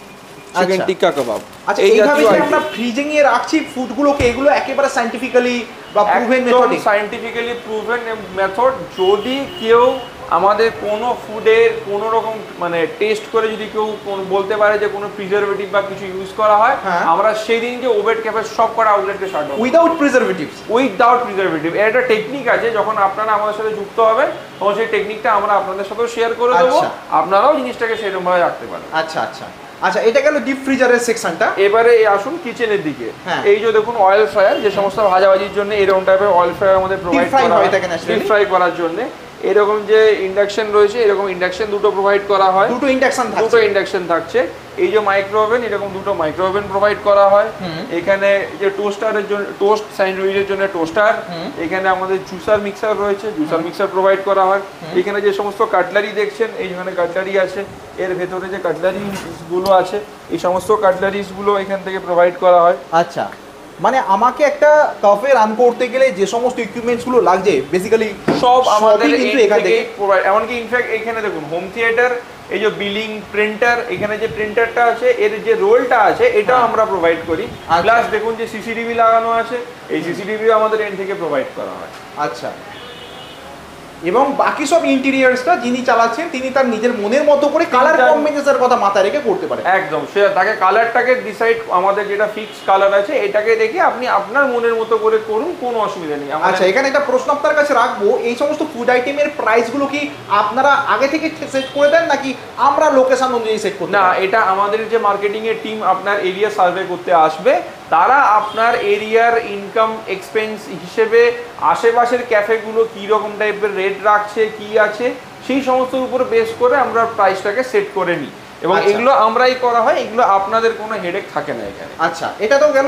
চিকেন টিক্কা কাবাব। আচ্ছা, এইভাবে যে আমরা ফ্রিজিং এ রাখছি ফুডগুলোকে, এগুলো একেবারে সায়েন্টিফিক্যালি বা প্রুভেন মেথডে, সায়েন্টিফিক্যালি প্রুভেন মেথড। যদি কেউ আমাদের কোনো ফুডের কোনো রকম মানে টেস্ট করে যদি কেউ বলতে পারে যে কোনো প্রিজারভেটিভ বা কিছু ইউজ করা হয়, আমরা সেই দিনকে ওবেট ক্যাফে সব কটা আউটলেটকে shut down, without preservatives, without preservative. এর একটা টেকনিক আছে, যখন আপনারা আমাদের সাথে যুক্ত হবেন তখন সেই টেকনিকটা আমরা আপনাদের সাথেও শেয়ার করে দেবো, আপনারাও জিনিসটাকে সেরকমভাবে রাখতে পারেন। আচ্ছা আচ্ছা আচ্ছা, এটা গেল ডিপ ফ্রিজারের সেকশনটা। এবারে আসুন কিচেনের দিকে। এই যে দেখুন অয়েল ফ্রায়ার, যে সমস্ত ভাজাভাজির জন্য এরকম টাইপের অয়েল ফ্রায়ার আমাদের প্রোভাইড করা হয় ডিপ ফ্রাই করার জন্য। এরকম যে ইন্ডাকশন রয়েছে, এরকম ইন্ডাকশন দুটো প্রোভাইড করা হয়, দুটো ইন্ডাকশন থাকছে। এই যে মাইক্রো ওভেন, এরকম দুটো মাইক্রো ওভেন প্রোভাইড করা হয়। এখানে যে টোস্টারের জন্য টোস্ট স্যান্ডউইচের জন্য টোস্টার, এখানে আমাদের জুসার মিক্সার রয়েছে, জুসার মিক্সার প্রোভাইড করা হয়। এখানে যে সমস্ত কাটলারি দেখছেন, এইখানে কাটলারি আছে, এর ভেতরে যে কাটলারিস গুলো আছে, এই সমস্ত কাটলারিস গুলো এখান থেকে প্রোভাইড করা হয়। আচ্ছা, মানে আমাকে একটা ক্যাফে রান করতে গেলে যে সমস্ত ইকুইপমেন্টস গুলো লাগছে বেসিক্যালি সব আমাদের কিন্তু এখান থেকে প্রোভাইড। এমনকি ইনফ্যাক্ট এখানে দেখুন হোম থিয়েটার, এই যে বিলিং প্রিন্টার, এখানে যে প্রিন্টারটা আছে এর যে রোলটা আছে এটাও আমরা প্রোভাইড করি। প্লাস দেখুন যে সিসিটিভি লাগানো আছে, এই সিসিটিভি আমাদের এন্ড থেকে প্রোভাইড করা হয়। আচ্ছা, এবং বাকি সব ইন্টেরিয়ার্সটা যিনি চালাচ্ছেন তিনি তার নিজের মনের মতো করে কালার কম্বিনেশনের কথা মাথায় রেখে করতে পারে। একদম, সে তাকে কালারটাকে ডিসাইড, আমাদের যেটা ফিক্স কালার আছে এটাকে দেখে আপনি আপনার মনের মতো করে করুন, কোনো অসুবিধা নেই। আচ্ছা, এখানে একটা প্রশ্ন আপনার কাছে রাখবো, এই সমস্ত ফুড আইটেমের প্রাইসগুলো কি আপনারা আগে থেকে সেট করে দেন নাকি আমরা লোকেশন অনুযায়ী সেট করি? না, এটা আমাদের যে মার্কেটিং এর টিম আপনার এরিয়া সার্ভে করতে আসবে, তারা আপনার এরিয়ার ইনকাম এক্সপেন্স হিসেবে আশেপাশের ক্যাফেগুলো কী রকম টাইপের রেট রাখছে, কি আছে, সেই সমস্ত উপর বেস করে আমরা প্রাইসটাকে সেট করে নিই। এবং আচ্ছা। এগুলো আমরাই করা হয়, এগুলো আপনাদের কোনো হেডেক থাকে না এখানে। আচ্ছা, এটা তো গেল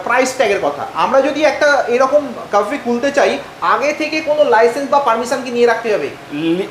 প্রাইস ট্যাগের কথা। আমরা যদি একটা এরকম কাফে খুলতে চাই, আগে থেকে কোনো লাইসেন্স বা পারমিশন কি নিয়ে রাখতে হবে?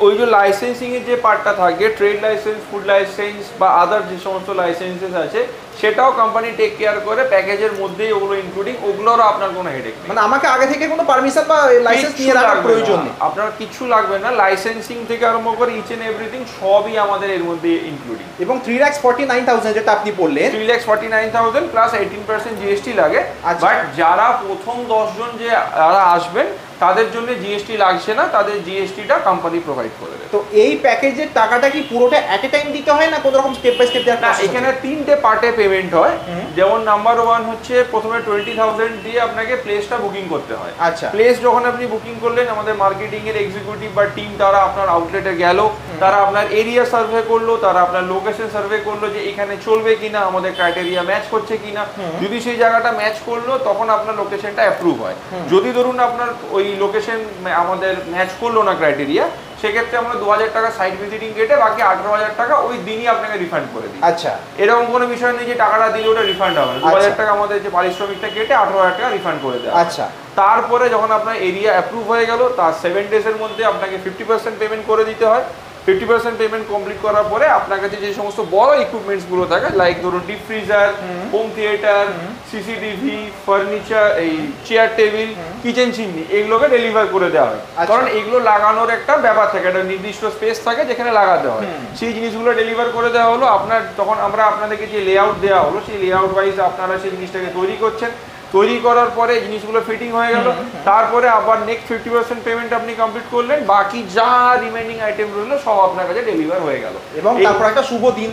ওই যে লাইসেন্সিং এর যে পার্টটা থাকে, ট্রেড লাইসেন্স, ফুড লাইসেন্স বা আদার যে সমস্ত লাইসেন্সেস আছে, সেটাও কোম্পানি টেক কেয়ার করে, প্যাকেজের মধ্যেই ওগুলো ইনক্লুডিং, ওগুলোরও আপনার কোনো হেডেক নেই। মানে আমাকে আগে থেকে কোনো পারমিশন বা লাইসেন্স নিয়ে রাখার প্রয়োজন নেই? আপনার কিছু লাগবে না, লাইসেন্সিং থেকে আরম্ভ করে ইচ এন্ড এভরিথিং সবই আমাদের এর মধ্যে ইনক্লুডিং। এবং 3,49,000 যেটা আপনি বললেন, 3,49,000 প্লাস 18% জিএসটি লাগে। বাট যারা প্রথম 10 জন যে যারা আসবেন তাদের জন্য জিএসটি লাগছে না, তাদের জিএসটিটা কোম্পানি প্রোভাইড করে দেবে। তো এই প্যাকেজের টাকাটা কি পুরোটা অ্যাট এ টাইম দিতে হয় না কোনো রকম স্টেপ বাই স্টেপ? না, এখানে 3টে পার্টে পেমেন্ট হয়। যেমন নাম্বার 1 হচ্ছে প্রথমে 20,000 দিয়ে আপনাকে প্লেসটা বুকিং করতে হয়। আচ্ছা। প্লেস যখন আপনি বুকিং করলেন, আমাদের মার্কেটিং এর এক্সিকিউটিভ বা টিম তারা আপনার আউটলেটে গেল, তারা আপনার এরিয়া সার্ভে করলো, তারা আপনার লোকেশন সার্ভে করলো যে এখানে চলবে কিনা, আমাদের ক্রাইটেরিয়া ম্যাচ করছে কিনা। যদি সেই জায়গাটা ম্যাচ করলো তখন আপনার লোকেশনটা অ্যাপ্রুভ হয়। যদি ধরুন আপনার ওই লোকেশন আমাদের ম্যাচ করলো না ক্রাইটেরিয়া, সেক্ষেত্রে আমরা 2,000 টাকা সাইট ভিজিটিং কেটে বাকি 18,000 টাকা ওই দিনই আপনাকে রিফান্ড করে দিই। আচ্ছা। এরকম কোনো বিষয় নেই যে টাকাটা দিলে ওটা রিফান্ড হবে না। 2,000 টাকা আমাদের যে পারিশ্রমিকটা কেটে 18,000 টাকা রিফান্ড করে দেওয়া। আচ্ছা। তারপরে যখন আপনার এরিয়া অ্যাপ্রুভ হয়ে গেল, তার 7 ডেজের মধ্যে আপনাকে 50% পেমেন্ট করে দিতে হয়। 50% পেমেন্ট কমপ্লিট করার পরে আপনার কাছে যে সমস্ত বড় ইকুইপমেন্টসগুলো থাকে, লাইক ধরুন deep freezer, home theatre, CCTV, furniture, এই চেয়ার টেবিল, কিচেন চিমনি, এগুলোকে ডেলিভার করে দেওয়া হয়। কারণ এগুলো লাগানোর একটা ব্যাপার থাকে, একটা নির্দিষ্ট স্পেস থাকে যেখানে লাগাতে হয়। সেই জিনিসগুলো ডেলিভার করে দেওয়া হলো। আপনার তখন আমরা আপনাদেরকে যে লেআউট দেওয়া হলো, সেই লেআউট ওয়াইজ আপনারা সেই জিনিসটাকে তৈরি করছেন। তৈরি করার পরে জিনিসগুলো ফিটিং হয়ে গেল, তারপরে আবার নেক্সট 50% পেমেন্ট আপনি কমপ্লিট করলেন, বাকি যা রিমেইনিং আইটেম রইলো সব আপনার কাছে ডেলিভার হয়ে গেল। এবং তারপর একটা শুভ দিন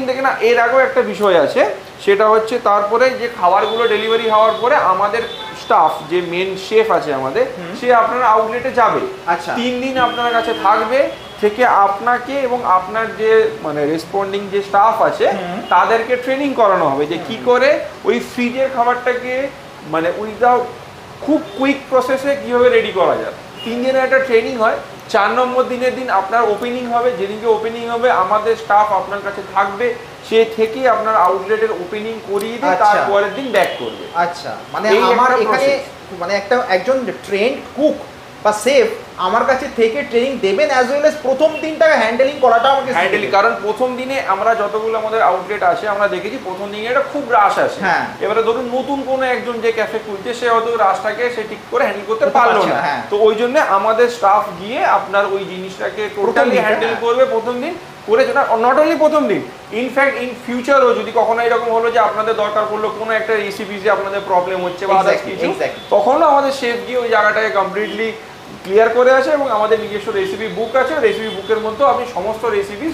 থেকে না, এর আগেও একটা বিষয় আছে, সেটা হচ্ছে তারপরে যে খাবারগুলো ডেলিভারি হওয়ার পরে আমাদের স্টাফ, যে মেন শেফ আছে আমাদের, সে আপনার আউটলেটে যাবে। আচ্ছা। 3 দিন আপনার কাছে থাকবে, থেকে আপনাকে এবং আপনার যে মানে রেসপন্ডিং যে স্টাফ আছে তাদেরকে ট্রেনিং করানো হবে যে কি করে ওই ফ্রিজের খাবারটাকে মানে উইদাউট খুব কুইক প্রসেসে কীভাবে রেডি করা যায়। 3 দিনের একটা ট্রেনিং হয়। 4 নম্বর দিনের দিন আপনার ওপেনিং হবে। যেদিনকে ওপেনিং হবে আমাদের স্টাফ আপনার কাছে থাকবে, সে থেকে আপনার আউটলেটের ওপেনিং করিয়ে দিয়ে তারপরের দিন ব্যাক করবে। আচ্ছা, মানে আমার এখানে মানে একজন ট্রেন্ড কুক বা শেফ আমার কাছে থেকে ট্রেনিং দেবেন, অ্যাজ ওয়েল এজ প্রথম দিনটাকে হ্যান্ডেলিং করাটা আমাকে হ্যান্ডেলিং। কারণ প্রথম দিনে আমরা যতগুলো আমাদের আউটলেট আসে আমরা দেখেছি প্রথম দিনে এটা খুব রাশ আসে। এবারে ধরুন নতুন কোনো একজন যে ক্যাফে খুলছে, সে হয়তো রাশটাকে সে ঠিক করে হ্যান্ডেল করতে পারলো না। তো ওই জন্য আমাদের স্টাফ গিয়ে আপনার ওই জিনিসটাকে টোটালি হ্যান্ডেল করবে প্রথম দিন করে। নট অনলি প্রথম দিন, ইনফ্যাক্ট ইন ফিউচারও যদি কখনো এরকম হলো যে আপনাদের দরকার পড়লো কোনো একটা রেসিপিতে আপনাদের প্রবলেম হচ্ছে বা আদার্স কিছু, তখনও আমাদের শেফ গিয়ে ওই জায়গাটাকে কমপ্লিটলি ক্লিয়ার করে আসে। এবং আমাদের নিজস্ব রেসিপি বুক আছে, রেসিপি বুকের মধ্যেও আপনি সমস্ত রেসিপি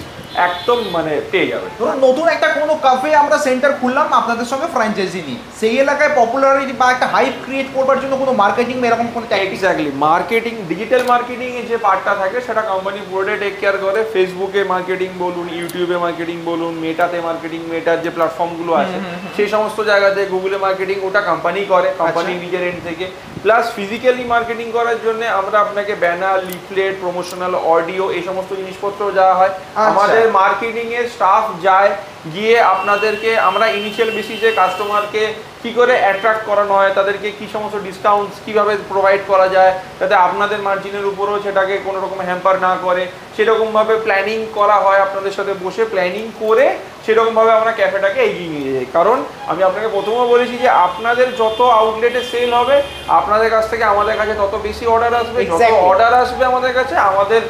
একদম মানে পেয়ে যাবেন। ধরুন নতুন একটা কোনো কাফে আমরা সেন্টার খুললাম আপনাদের সঙ্গে ফ্র্যাঞ্চাইজি নিয়ে, সেই এলাকায় পপুলারিটি বা একটা হাইপ ক্রিয়েট করবার জন্য কোনো মার্কেটিং এরকম কোনো এক্স্যাক্টলি মার্কেটিং, ডিজিটাল মার্কেটিং এর যে পার্টটা থাকে সেটা কোম্পানি পুরোটাই টেক কেয়ার করে। ফেসবুকে মার্কেটিং বলুন, ইউটিউবে মার্কেটিং বলুন, মেটাতে মার্কেটিং, মেটার যে প্ল্যাটফর্মগুলো আছে সেই সমস্ত জায়গাতে, গুগলে মার্কেটিং ওটা কোম্পানি করে, কোম্পানি নিজের এন্ড থেকে। প্লাস ফিজিক্যালি মার্কেটিং করার জন্য আমরা আপনাকে ব্যানার, লিফলেট, প্রমোশনাল অডিও এই সমস্ত জিনিসপত্র দেওয়া হয়। আমাদের মার্কেটিং এর স্টাফ যায়, গিয়ে আপনাদেরকে আমরা ইনিশিয়াল বেসিসে কাস্টমারকে কি করে অ্যাট্রাক্ট করানো হয়, তাদেরকে কি সমস্ত ডিসকাউন্টস কীভাবে প্রোভাইড করা যায় যাতে আপনাদের মার্জিনের উপরেও সেটাকে কোনো রকম হ্যাম্পার না করে, সেরকমভাবে প্ল্যানিং করা হয়। আপনাদের সাথে বসে প্ল্যানিং করে সেরকমভাবে আমরা ক্যাফেটাকে এগিয়ে নিয়ে যাই। কারণ আমি আপনাকে প্রথমেও বলেছি যে আপনাদের যত আউটলেটে সেল হবে আপনাদের কাছ থেকে আমাদের কাছে তত বেশি অর্ডার আসবে, যত অর্ডার আসবে আমাদের কাছে আমাদের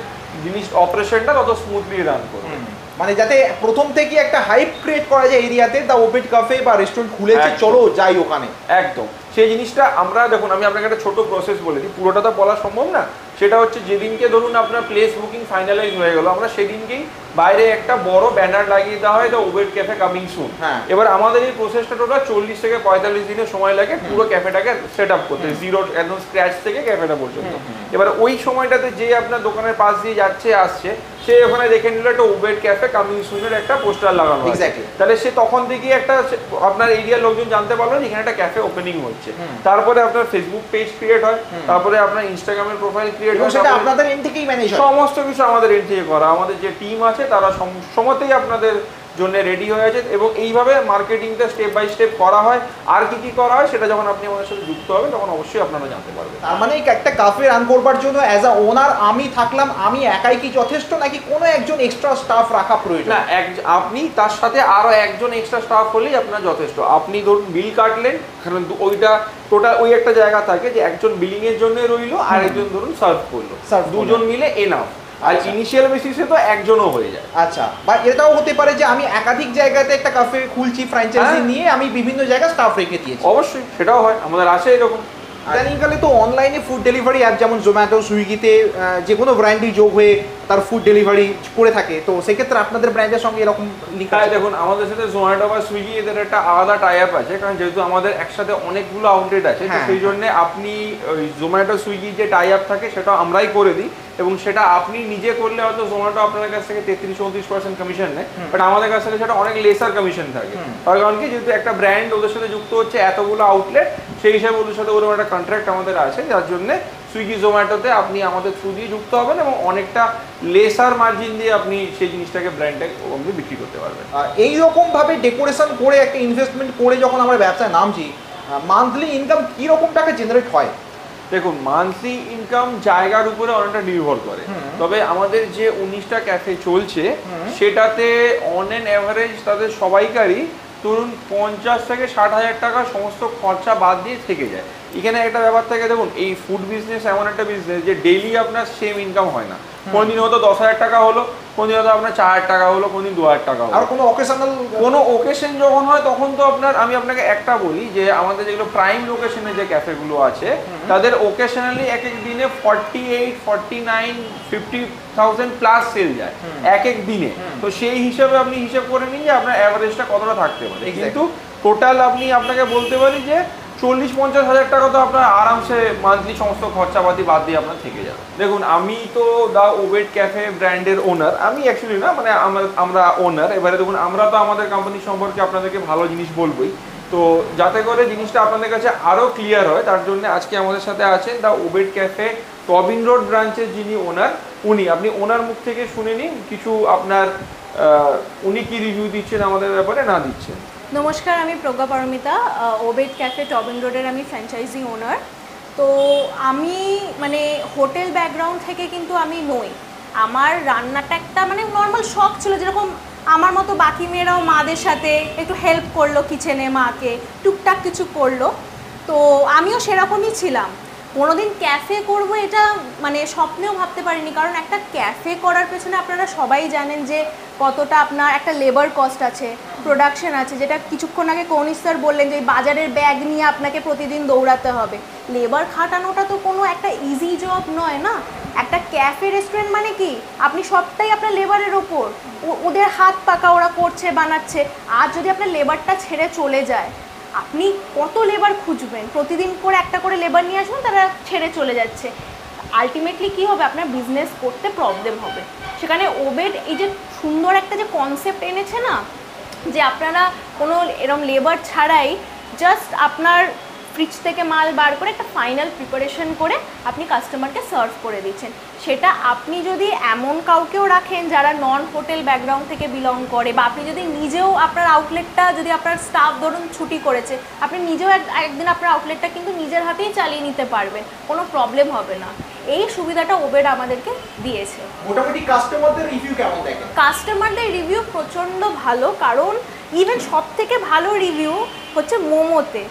জিনিস অপারেশনটা তত স্মুথলি রান করবে। মানে যাতে প্রথম থেকে একটা হাইপ ক্রিয়েট করা যায় এরিয়াতে, দা ওপেন কাফে বা রেস্টুরেন্ট খুলেছে, চলো যাই ওখানে। একদম সেই জিনিসটা আমরা দেখুন, আমি আপনাকে একটা ছোট প্রসেস বলে দিই, পুরোটা তো বলা সম্ভব না। সেটা হচ্ছে যেদিনকে ধরুন আপনার প্লেস বুকিং ফাইনালাইজ হয়ে গেল, আমরা সেদিনকেই বাইরে একটা বড় ব্যানার লাগিয়ে দেওয়া হয়, দ্য ওবেট ক্যাফে কামিং সুন। এবার আমাদের এই প্রসেসটা টোটাল 40 থেকে 45 দিনের সময় লাগে পুরো ক্যাফেটাকে সেট আপ করতে, জিরো একদম স্ক্র্যাচ থেকে ক্যাফেটা পর্যন্ত। এবার ওই সময়টাতে যে আপনার দোকানের পাশ দিয়ে যাচ্ছে আসছে সে ওখানে দেখে নিল একটা উবের ক্যাফে কামিং সুনের একটা পোস্টার লাগানো আছে, তাহলে সে তখন থেকে একটা আপনার এরিয়ার লোকজন জানতে পারলো যে এখানে একটা ক্যাফে ওপেনিং হচ্ছে। তারপরে আপনার ফেসবুক পেজ ক্রিয়েট হয়, তারপরে আপনার ইনস্টাগ্রামের প্রোফাইল ক্রিয়েট হয়, সেটা আপনাদের এন্ড থেকেই ম্যানেজ হয়, সমস্ত কিছু আমাদের এন্ড থেকে করা। আমাদের যে টিম আছে তারা সময়তেই আপনাদের জন্য রেডি হয়ে আছে, এবং এইভাবে মার্কেটিংটা স্টেপ বাই স্টেপ করা হয়। আর কি কি করা হয় সেটা যখন আপনি আমাদের সাথে যুক্ত হবেন তখন অবশ্যই আপনারা জানতে পারবেন। তার মানে একটা ক্যাফে রান করবার জন্য অ্যাজ আ ওনার আমি থাকলাম, আমি একাই কি যথেষ্ট নাকি কোনো একজন এক্সট্রা স্টাফ রাখা প্রয়োজন? না, আপনি তার সাথে আরো একজন এক্সট্রা স্টাফ হলেই আপনার যথেষ্ট। আপনি ধরুন বিল কাটলেন, কারণ ওইটা টোটাল ওই একটা জায়গা থাকে যে একজন বিলিং এর জন্য রইলো আর একজন ধরুন সার্ভ করলো, দুজন মিলে এনাফ। আর ইনিশিয়াল বেসিসে তো একজনও হয়ে যায়। আচ্ছা, বা এটাও হতে পারে যে আমি একাধিক জায়গাতে একটা ক্যাফে খুলছি, ফ্র্যাঞ্চাইজি নিয়ে আমি বিভিন্ন জায়গায় স্টাফ রেখে দিয়েছি। অবশ্যই সেটাও হয়, আমাদের আছে এরকম। ইদানিংকালে তো অনলাইনে ফুড ডেলিভারি অ্যাপ যেমন জোম্যাটো, সুইগিতে যে কোনো ব্র্যান্ডই যোগ হয়ে তার ফুড ডেলিভারি করে থাকে, তো সেক্ষেত্রে আপনাদের ব্র্যান্ডের সঙ্গে এরকম লিঙ্ক আছে? দেখুন, আমাদের সাথে জোম্যাটো বা সুইগি এদের একটা আলাদা টাই আপ আছে, কারণ যেহেতু আমাদের একসাথে অনেকগুলো আউটলেট আছে, তো সেই জন্য আপনি ওই জোম্যাটো সুইগি যে টাই আপ থাকে সেটা আমরাই করে দিই, এবং সেটা আপনি নিজে করলে হয়তো জোম্যাটো আপনার কাছ থেকে 33-34% কমিশন নেয়, বাট আমাদের কাছ থেকে সেটা অনেক লেসার কমিশন থাকে। তার কারণ কি, যেহেতু একটা ব্র্যান্ড ওদের সাথে যুক্ত হচ্ছে এতগুলো আউটলেট, সেই হিসাবে ওদের সাথে ওরকম একটা কন্ট্রাক্ট আমাদের আছে, যার জন্য সুইগি জোম্যাটোতে আপনি আমাদের থ্রু দিয়ে যুক্ত হবেন এবং অনেকটা লেসার মার্জিন দিয়ে আপনি সেই জিনিসটাকে ব্র্যান্ডটাকে বিক্রি করতে পারবেন। এইরকম ভাবে ডেকোরেশন করে একটা ইনভেস্টমেন্ট করে যখন আমরা ব্যবসায় নামছি, মান্থলি ইনকাম কীরকম টাকা জেনারেট হয়? দেখুন, মান্থলি ইনকাম জায়গার উপরে অনেকটা নির্ভর করে, তবে আমাদের যে 19টা ক্যাফে চলছে সেটাতে অন অ্যান অ্যাভারেজ তাদের সবাইকারই ধরুন 50 থেকে 60 হাজার টাকা সমস্ত খরচা বাদ দিয়ে থেকে যায়। এখানে একটা ব্যাপার থাকে, দেখুন এই ফুড বিজনেস এমন একটা বিজনেস যে ডেইলি আপনার সেম ইনকাম হয় না। কোনদিন হয়তো 10,000 টাকা হলো, কোনদিন হয়তো আপনার 4,000 টাকা হলো, কোনদিন 2,000 টাকা হলো। আর কোনো ওকেশন যখন হয় তখন তো আপনার, আমি আপনাকে একটা বলি যে আমাদের যেগুলো প্রাইম লোকেশনে যে ক্যাফেগুলো আছে তাদের ওকেশনালি এক এক দিনে 48, 49, 50,000 প্লাস সেল যায় এক এক দিনে। তো সেই হিসাবে আপনি হিসাব করে নিন যে আপনার অ্যাভারেজটা কতটা থাকতে পারে, কিন্তু টোটাল আপনি আপনাকে বলতে পারি যে 40-50 হাজার টাকা তো আপনার আরামসে মান্থলি সমস্ত খরচাপাতি বাদ দিয়ে আপনার থেকে যাবে। দেখুন, আমি তো দ্য উবেড ক্যাফে ব্র্যান্ডের ওনার, আমি অ্যাকচুয়ালি না, মানে আমরা ওনার। এবারে দেখুন, আমরা তো আমাদের কোম্পানি সম্পর্কে আপনাদেরকে ভালো জিনিস বলবোই, তো যাতে করে জিনিসটা আপনাদের কাছে আরও ক্লিয়ার হয় তার জন্য আজকে আমাদের সাথে আছেন দ্য উবেড ক্যাফে টবিন রোড ব্রাঞ্চের যিনি ওনার, আপনি ওনার মুখ থেকে শুনে নিন কিছু আপনার উনি কি রিভিউ দিচ্ছেন আমাদের ব্যাপারে না দিচ্ছেন। নমস্কার, আমি প্রজ্ঞা পারমিতা, উবেড ক্যাফে টবিন রোডের আমি ফ্র্যাঞ্চাইজি ওনার। তো আমি মানে হোটেল ব্যাকগ্রাউন্ড থেকে কিন্তু আমি নই। আমার রান্নাটা একটা মানে নর্মাল শখ ছিল, যেরকম আমার মতো বাকি মেয়েরাও মাদের সাথে একটু হেল্প করলো কিচেনে, মাকে টুকটাক কিছু করলো, তো আমিও সেরকমই ছিলাম। কোনোদিন ক্যাফে করব এটা মানে স্বপ্নেও ভাবতে পারিনি, কারণ একটা ক্যাফে করার পেছনে আপনারা সবাই জানেন যে কতটা আপনার একটা লেবার কস্ট আছে, প্রোডাকশন আছে, যেটা কিছুক্ষণ আগে কৌনিশ স্যার বললেন যে বাজারের ব্যাগ নিয়ে আপনাকে প্রতিদিন দৌড়াতে হবে। লেবার খাটানোটা তো কোনো একটা ইজি জব নয় না। একটা ক্যাফে রেস্টুরেন্ট মানে কি, আপনি সবটাই আপনার লেবারের ওপর, ওদের হাত পাকা, ওরা করছে বানাচ্ছে। আর যদি আপনার লেবারটা ছেড়ে চলে যায়, আপনি কত লেবার খুঁজবেন? প্রতিদিন করে একটা করে লেবার নিয়ে আসবেন, তারা ছেড়ে চলে যাচ্ছে। আলটিমেটলি কী হবে, আপনার বিজনেস করতে প্রবলেম হবে। সেখানে উবেড এই যে সুন্দর একটা যে কনসেপ্ট এনেছে না, যে আপনারা কোনো এরকম লেবার ছাড়াই জাস্ট আপনার ফ্রিজ থেকে মাল বার করে একটা ফাইনাল প্রিপারেশন করে আপনি কাস্টমারকে সার্ভ করে দিচ্ছেন। সেটা আপনি যদি এমন কাউকেও রাখেন যারা নন হোটেল ব্যাকগ্রাউন্ড থেকে বিলং করে, বা আপনি যদি নিজেও আপনার আউটলেটটা, যদি আপনার স্টাফ ধরুন ছুটি করেছে, আপনি নিজেও একদিন আপনার আউটলেটটা কিন্তু নিজের হাতেই চালিয়ে নিতে পারবেন, কোনো প্রবলেম হবে না। এই সুবিধাটা উবেড আমাদেরকে দিয়েছে। মোটামুটি কাস্টমারদের রিভিউ কেমন দেখেন? কাস্টমারদের রিভিউ প্রচণ্ড ভালো, কারণ ইভেন সব থেকে ভালো রিভিউ হচ্ছে মোমোতে।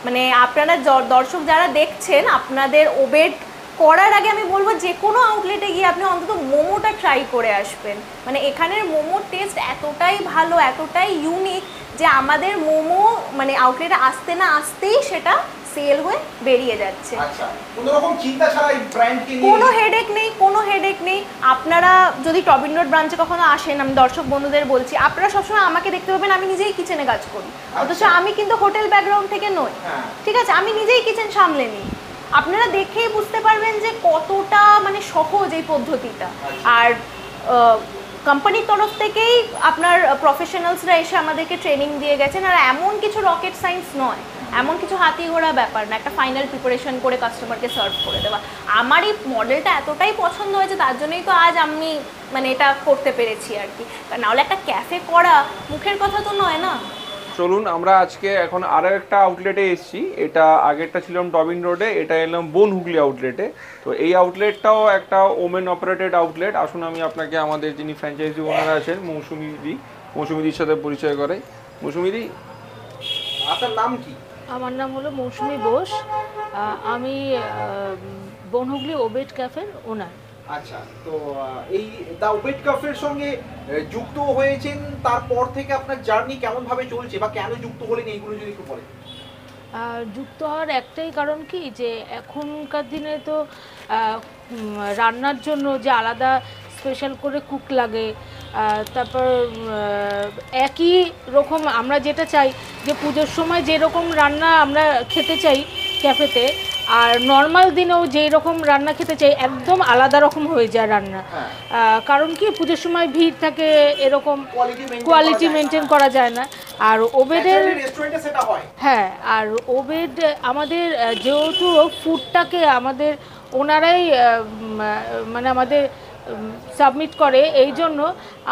মানে আপনারা দর্শক যারা দেখছেন, আপনাদের উবেড করার আগে আমি বলবো যে কোনো আউটলেটে গিয়ে আপনি অন্তত মোমোটা ট্রাই করে আসবেন। মানে এখানের মোমোর টেস্ট এতটাই ভালো, এতটাই ইউনিক যে আমাদের মোমো মানে আউটলেটে আসতে না আসতেই সেটা সেল হয়ে বেরিয়ে যাচ্ছে। আচ্ছা, কোনো রকম চিন্তা ছাড়া এই ব্র্যান্ডকে নিয়ে কোনো হেডেক নেই। আপনারা যদি টবিন রোড ব্রাঞ্চে কখনো আসেন, আমি দর্শক বন্ধুদের বলছি, আপনারা সবসময় আমাকে দেখতে পাবেন, আমি নিজেই কিচেনে কাজ করি। অথচ আমি কিন্তু হোটেল ব্যাকগ্রাউন্ড থেকে নই, ঠিক আছে? আমি নিজেই কিচেন সামলে নিই। আপনারা দেখেই বুঝতে পারবেন যে কতটা মানে সহজ এই পদ্ধতিটা। আর কোম্পানির তরফ থেকেই আপনার প্রফেশনালসরা এসে আমাদেরকে ট্রেনিং দিয়ে গেছেন। আর এমন কিছু রকেট সায়েন্স নয়, এমন কিছু হাতি ঘোড়া ব্যাপার না, একটা ফাইনাল প্রিপারেশন করে কাস্টমারকে সার্ভ করে দেওয়া। আমার এই মডেলটা এতটাই পছন্দ হয়েছে, তার জন্যই তো আজ আমি মানে এটা করতে পেরেছি আর কি। নাহলে একটা ক্যাফে করা মুখের কথা তো নয় না। চলুন আমরা আজকে এখন আরও একটা আউটলেটে এসেছি। এটা আগেরটা ছিলাম টবিন রোডে, এটা এলাম বন হুগলি আউটলেটে। তো এই আউটলেটটাও একটা ওমেন অপারেটেড আউটলেট। আসুন আমি আপনাকে আমাদের যিনি ফ্র্যাঞ্চাইজি ওনার আছেন মৌসুমিদির সাথে পরিচয় করাই। মৌসুমিদি, আপনার নাম কি? আমার নাম হলো মৌসুমি বোস। আমি বনহুগলি ওবেট ক্যাফের ওনার। আচ্ছা, তো এই দা ওবেট ক্যাফের সঙ্গে যুক্ত হয়েছেন, তারপর থেকে আপনার জার্নি কেমন ভাবে চলছে বা কেন যুক্ত হলেন এইগুলো যদি একটু বলেন। যুক্ত হওয়ার একটাই কারণ কি, যে এখনকার দিনে তো রান্নার জন্য যে আলাদা স্পেশাল করে কুক লাগে, তারপর একই রকম আমরা যেটা চাই যে পুজোর সময় যেরকম রান্না আমরা খেতে চাই ক্যাফেতে, আর নর্মাল দিনেও যেই রকম রান্না খেতে চাই একদম আলাদা রকম হয়ে যায় রান্না। কারণ কি পুজোর সময় ভিড় থাকে, এরকম কোয়ালিটি মেনটেন করা যায় না। আর ওবেডের হ্যাঁ, আর ওবেড আমাদের যেহেতু ফুডটাকে আমাদের ওনারাই মানে আমাদের সাবমিট করে, এই জন্য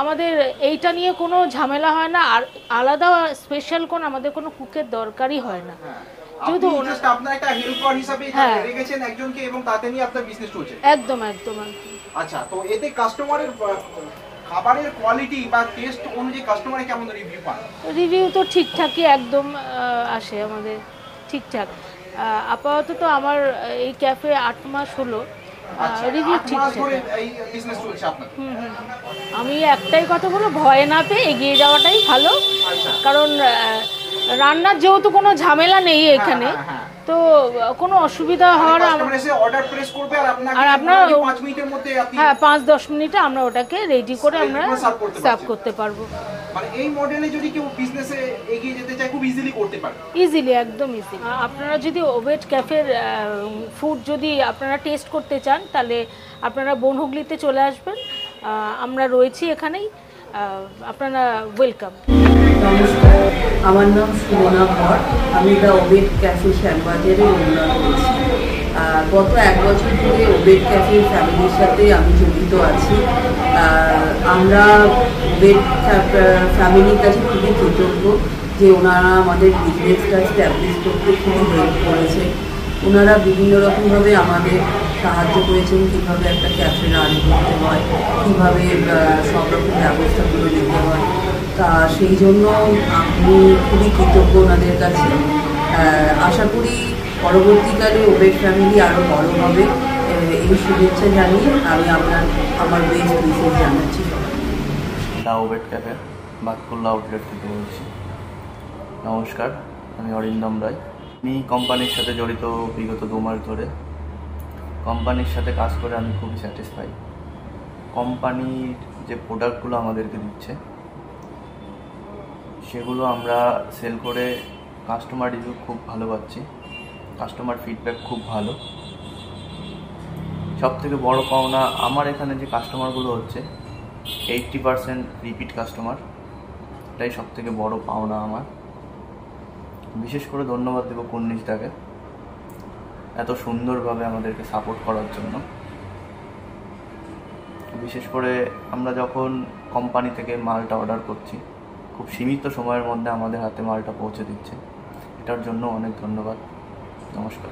আমাদের এইটা নিয়ে কোনো ঝামেলা হয় না। আর আলাদা স্পেশাল আমাদের কোনো কুকের দরকারই হয় না। যেহেতু আপনারা একটা হেল্পার হিসেবে রেখেছেন একজনকে, এবং তাতে নিয়ে আপনার বিজনেস চলছে। একদম একদম। আচ্ছা, তো এতে কাস্টমারের খাবারের কোয়ালিটি বা টেস্ট অনুযায়ী কাস্টমারে কেমন রিভিউ পান? রিভিউ তো ঠিকঠাকই একদম আসে আমাদের, ঠিকঠাক। আপাতত আমার এই ক্যাফে 8 মাস হলো, রিভিউ ঠিকঠাক। আমি একটাই কথা বলবো, ভয় না পেয়ে এগিয়ে যাওয়াটাই ভালো। কারণ রান্নার যেহেতু কোনো ঝামেলা নেই এখানে, তো কোনো অসুবিধা হওয়ার আর আপনার 5-10 মিনিটে আমরা ওটাকে রেডি করে আমরা সার্ভ করতে পারবো। মানে এই মডেলে যদি কেউ বিজনেসে এগিয়ে যেতে চায় খুব ইজিলি করতে পারে। ইজিলি, একদম ইজি। আপনারা যদি ওবেট ক্যাফের ফুড যদি আপনারা টেস্ট করতে চান, তাহলে আপনারা বনহুগলিতে চলে আসবেন, আমরা রয়েছি এখানেই, আপনারা ওয়েলকাম। নমস্কার, আমার নাম সুমনা ভট। আমি দ্য ওবেট ক্যাফে শ্যামবাজারের ওনার রয়েছি। গত 1 বছর ধরে ওবেট ক্যাফে ফ্যামিলির সাথে আমি জড়িত আছি। আমরা ওবেট ফ্যামিলির কাছে খুবই কৃতজ্ঞ যে ওনারা আমাদের বিজনেসটা স্ট্যাবলিশ করতে খুবই হেল্প করেছে। ওনারা বিভিন্ন রকমভাবে আমাদের সাহায্য করেছেন, কীভাবে একটা ক্যাফে রান করতে হয়, কীভাবে সব রকম ব্যবস্থাগুলো নিতে হয়। তা সেই জন্য আমি খুবই কৃতজ্ঞ ওনাদের কাছে। আশা করি পরবর্তীকালে ওবেট ফ্যামিলি আরও বড় হবে, এই শুভেচ্ছা জানিয়ে আমি আমার বেস্ট উইশেস জানাচ্ছি। দা ওবেট ক্যাফে বাতকুল্লা আউটলেট থেকে বলছি। নমস্কার, আমি অরিন্দম রায়। আমি কোম্পানির সাথে জড়িত বিগত 2 মাস ধরে। কোম্পানির সাথে কাজ করে আমি খুবই স্যাটিসফাই। কোম্পানির যে প্রোডাক্টগুলো আমাদেরকে দিচ্ছে সেগুলো আমরা সেল করে কাস্টমার রিভিউ খুব ভালো পাচ্ছি, কাস্টমার ফিডব্যাক খুব ভালো। সবথেকে বড় পাওনা আমার এখানে যে কাস্টমারগুলো হচ্ছে 80% রিপিট কাস্টমার, এটাই সবথেকে বড় পাওনা আমার। বিশেষ করে ধন্যবাদ দেব কুন্নিশদাকে এত সুন্দরভাবে আমাদেরকে সাপোর্ট করার জন্য। বিশেষ করে আমরা যখন কোম্পানি থেকে মালটা অর্ডার করছি, খুব সীমিত সময়ের মধ্যে আমাদের হাতে মালটা পৌঁছে দিচ্ছে, এটার জন্য অনেক ধন্যবাদ। নমস্কার।